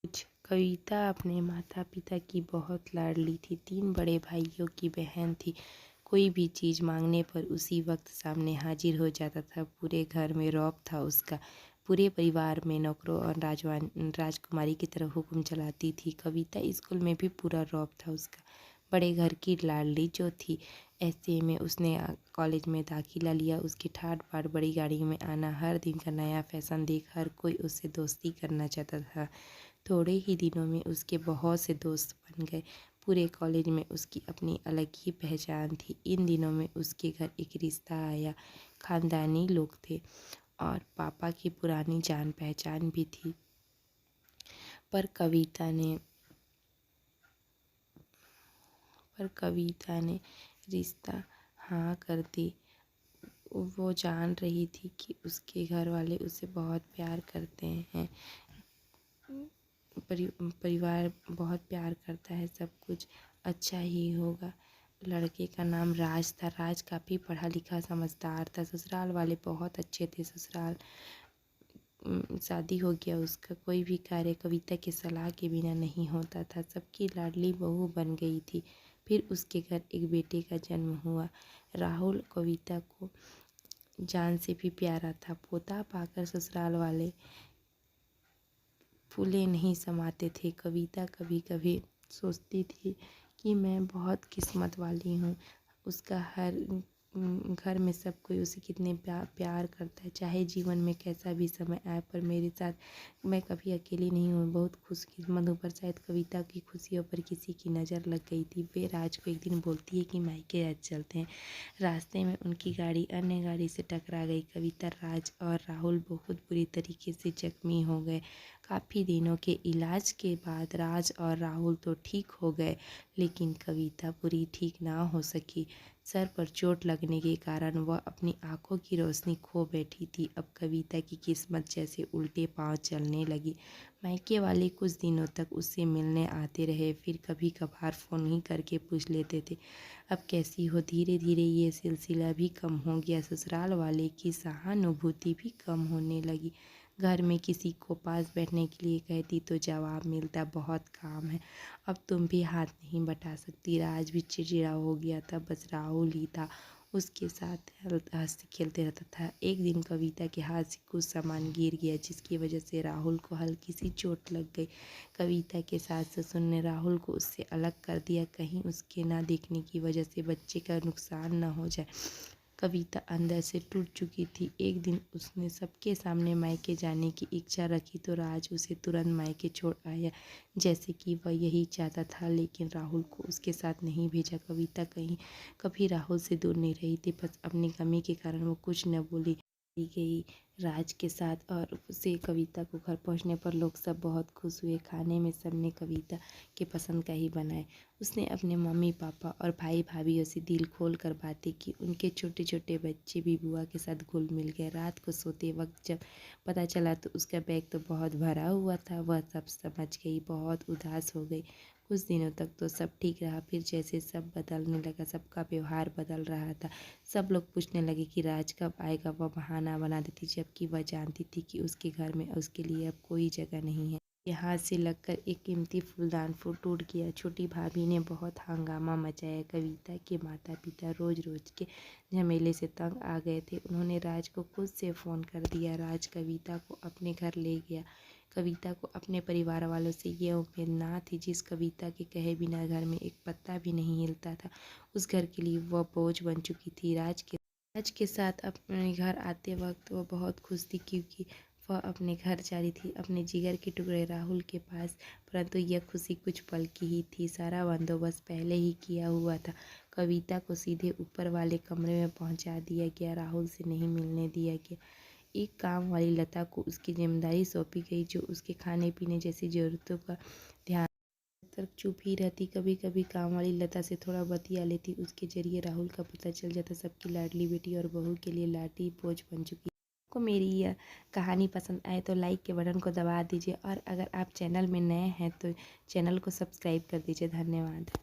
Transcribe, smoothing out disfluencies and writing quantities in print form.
कुछ कविता अपने माता पिता की बहुत लाडली थी। 3 बड़े भाइयों की बहन थी। कोई भी चीज़ मांगने पर उसी वक्त सामने हाजिर हो जाता था। पूरे घर में रौब था उसका। पूरे परिवार में नौकरों और राजकुमारी की तरह हुक्म चलाती थी। कविता स्कूल में भी पूरा रौब था उसका। बड़े घर की लाडली जो थी। ऐसे में उसने कॉलेज में दाखिला लिया। उसकी ठाट बाट बड़ी गाड़ी में आना, हर दिन का नया फैशन देख हर कोई उससे दोस्ती करना चाहता था। थोड़े ही दिनों में उसके बहुत से दोस्त बन गए। पूरे कॉलेज में उसकी अपनी अलग ही पहचान थी। इन दिनों में उसके घर एक रिश्ता आया। खानदानी लोग थे और पापा की पुरानी जान पहचान भी थी। पर कविता ने रिश्ता हाँ कर दी। वो जान रही थी कि उसके घर वाले उसे बहुत प्यार करते हैं। परिवार बहुत प्यार करता है, सब कुछ अच्छा ही होगा। लड़के का नाम राज था। राज काफ़ी पढ़ा लिखा समझदार था। ससुराल वाले बहुत अच्छे थे। शादी हो गया उसका। कोई भी कार्य कविता के सलाह के बिना नहीं होता था। सबकी लाडली बहू बन गई थी। फिर उसके घर एक बेटे का जन्म हुआ। राहुल कविता को जान से भी प्यारा था। पोता पाकर ससुराल वाले फूले नहीं समाते थे। कविता कभी कभी सोचती थी कि मैं बहुत किस्मत वाली हूँ। उसका हर घर में सब कोई उसे कितने प्यार करता है। चाहे जीवन में कैसा भी समय आए, पर मेरे साथ मैं कभी अकेली नहीं हूँ। बहुत खुशकिस्मत हूँ। पर शायद कविता की खुशियों पर किसी की नज़र लग गई थी। वे राज को एक दिन बोलती है कि मायके आज चलते हैं। रास्ते में उनकी गाड़ी अन्य गाड़ी से टकरा गई। कविता, राज और राहुल बहुत बुरी तरीके से जख्मी हो गए। काफ़ी दिनों के इलाज के बाद राज और राहुल तो ठीक हो गए, लेकिन कविता पूरी ठीक ना हो सकी। सर पर चोट लगने के कारण वह अपनी आंखों की रोशनी खो बैठी थी। अब कविता की किस्मत जैसे उल्टे पांव चलने लगी। मायके वाले कुछ दिनों तक उससे मिलने आते रहे, फिर कभी कभार फ़ोन ही करके पूछ लेते थे अब कैसी हो। धीरे धीरे ये सिलसिला भी कम हो गया। ससुराल वाले की सहानुभूति भी कम होने लगी। घर में किसी को पास बैठने के लिए कहती तो जवाब मिलता बहुत काम है, अब तुम भी हाथ नहीं बटा सकती। राज भी चिड़चिड़ा हो गया था। बस राहुल ही था, उसके साथ हंसते खेलते रहता था। एक दिन कविता के हाथ से कुछ सामान गिर गया, जिसकी वजह से राहुल को हल्की सी चोट लग गई। कविता के सास ससुर ने राहुल को उससे अलग कर दिया, कहीं उसके ना देखने की वजह से बच्चे का नुकसान न हो जाए। कविता अंदर से टूट चुकी थी। एक दिन उसने सबके सामने मायके जाने की इच्छा रखी तो राज उसे तुरंत मायके छोड़ आया, जैसे कि वह यही चाहता था। लेकिन राहुल को उसके साथ नहीं भेजा। कविता कभी राहुल से दूर नहीं रही थी। बस अपनी कमी के कारण वो कुछ न बोली गई राज के साथ। और उसे कविता को घर पहुंचने पर लोग सब बहुत खुश हुए। खाने में सबने कविता के पसंद का ही बनाए। उसने अपने मम्मी पापा और भाई भाभीयों से दिल खोल कर बातें की। उनके छोटे छोटे बच्चे भी बुआ के साथ घुल मिल गए। रात को सोते वक्त जब पता चला तो उसका बैग तो बहुत भरा हुआ था। वह सब समझ गई, बहुत उदास हो गई। कुछ दिनों तक तो सब ठीक रहा, फिर जैसे सब बदलने लगा, सबका व्यवहार बदल रहा था। सब लोग पूछने लगे कि राज कब आएगा। वह बहाना बना देती, जबकि वह जानती थी कि उसके घर में उसके लिए अब कोई जगह नहीं है। हाथ से लगकर एक कीमती फूलदान टूट गया। छोटी भाभी ने बहुत हंगामा मचाया। कविता के माता पिता रोज रोज के झमेले से तंग आ गए थे। उन्होंने राज को खुद से फ़ोन कर दिया। राज कविता को अपने घर ले गया। कविता को अपने परिवार वालों से ये उम्मीद ना थी। जिस कविता के कहे बिना घर में एक पत्ता भी नहीं हिलता था, उस घर के लिए वह बोझ बन चुकी थी। राज के साथ अपने घर आते वक्त वह बहुत खुश थी, क्योंकि वह अपने घर जा रही थी, अपने जिगर के टुकड़े राहुल के पास। परंतु यह खुशी कुछ पल की ही थी। सारा बंदोबस्त पहले ही किया हुआ था। कविता को सीधे ऊपर वाले कमरे में पहुंचा दिया गया। राहुल से नहीं मिलने दिया गया। एक काम वाली लता को उसकी जिम्मेदारी सौंपी गई, जो उसके खाने पीने जैसी ज़रूरतों का ध्यान तक चुप ही रहती। कभी कभी काम वाली लता से थोड़ा बतिया लेती। उसके जरिए राहुल का पता चल जाता। सबकी लाडली बेटी और बहू के लिए लाठी बोझ बन चुकी। आपको मेरी यह कहानी पसंद आए तो लाइक के बटन को दबा दीजिए, और अगर आप चैनल में नए हैं तो चैनल को सब्सक्राइब कर दीजिए। धन्यवाद।